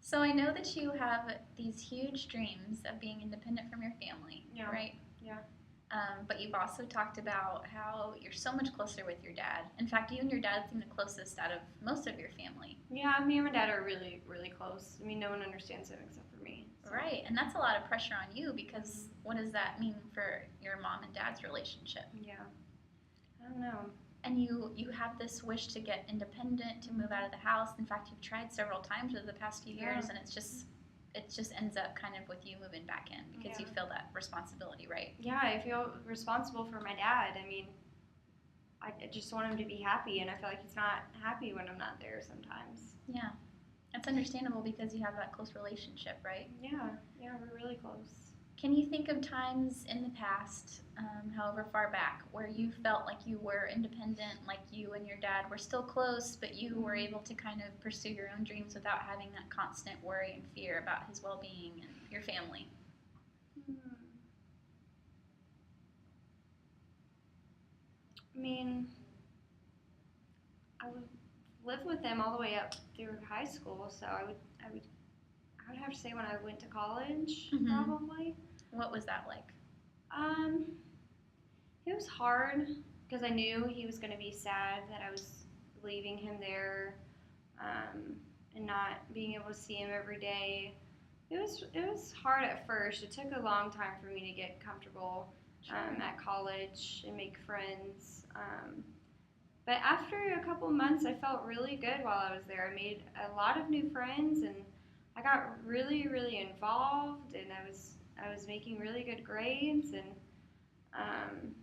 So I know that you have these huge dreams of being independent from your family, Yeah. right? Yeah. But you've also talked about how you're so much closer with your dad. In fact, you and your dad seem the closest out of most of your family. Yeah, me and my dad are really, really close. I mean, no one understands him except for me. So. Right, and that's a lot of pressure on you because what does that mean for your mom and dad's relationship? Yeah. I don't know. And you have this wish to get independent, to move out of the house. In fact, you've tried several times over the past few years, Yeah. and it just ends up kind of with you moving back in because you feel that responsibility, right? Yeah, I feel responsible for my dad. I mean, I just want him to be happy, and I feel like he's not happy when I'm not there sometimes. Yeah, that's understandable because you have that close relationship, right? Yeah, we're really close. Can you think of times in the past, however far back, where you felt like you were independent, like you and your dad were still close, but you were able to kind of pursue your own dreams without having that constant worry and fear about his well-being and your family? I mean, I would live with them all the way up through high school, so I would have to say when I went to college, probably. What was that like? Um, it was hard because I knew he was going to be sad that I was leaving him there, and not being able to see him every day. It was hard at first. It took a long time for me to get comfortable at college and make friends. But after a couple months, I felt really good while I was there. I made a lot of new friends, and I got really, really involved, and I was making really good grades, and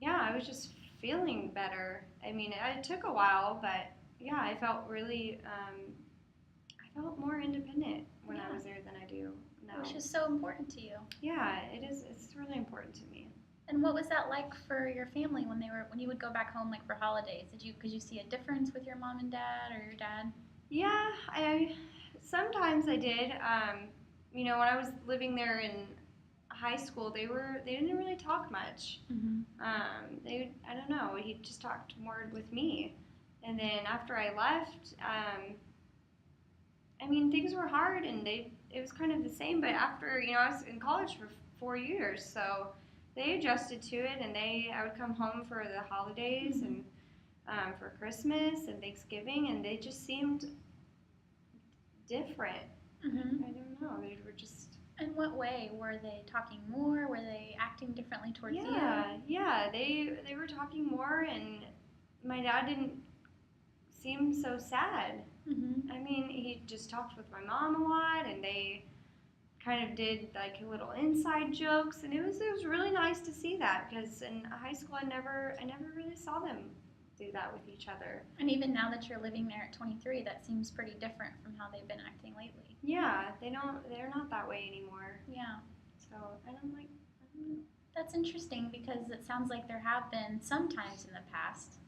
yeah, I was just feeling better. I mean, it took a while, but yeah, I felt really, I felt more independent when I was there than I do now. Which is so important to you. Yeah, it is. It's really important to me. And what was that like for your family when you would go back home like for holidays? Could you see a difference with your mom and dad or your dad? Yeah, I sometimes I did. When I was living there in high school, they didn't really talk much. I don't know. He just talked more with me, and then after I left, I mean things were hard, and it was kind of the same. But after I was in college for 4 years, so they adjusted to it, and I would come home for the holidays and for Christmas and Thanksgiving, and they just seemed different. I don't know. They were just. In what way? Were they talking more? Were they acting differently towards you? Yeah. They were talking more, and my dad didn't seem so sad. I mean, he just talked with my mom a lot, and they kind of did like little inside jokes, and it was really nice to see that because in high school I never really saw them do that with each other. And even now that you're living there at 23, that seems pretty different from how they've been acting lately. Yeah, they're not that way anymore. Yeah. So I don't know. That's interesting because it sounds like there have been some times in the past,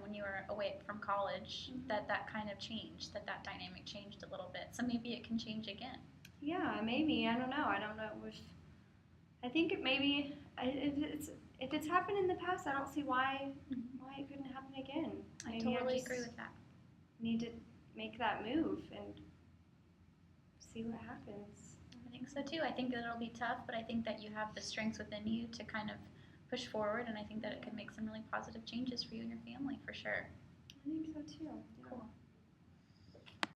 when you were away from college, that kind of changed, that dynamic changed a little bit. So maybe it can change again. Yeah, maybe. I don't know. I think it maybe if it's happened in the past, I don't see why it couldn't happen again. I totally agree with that. Need to make that move and see what happens. I think so too. I think that it'll be tough, but I think that you have the strengths within you to kind of push forward, and I think that it could make some really positive changes for you and your family for sure. I think so too. Yeah. Cool.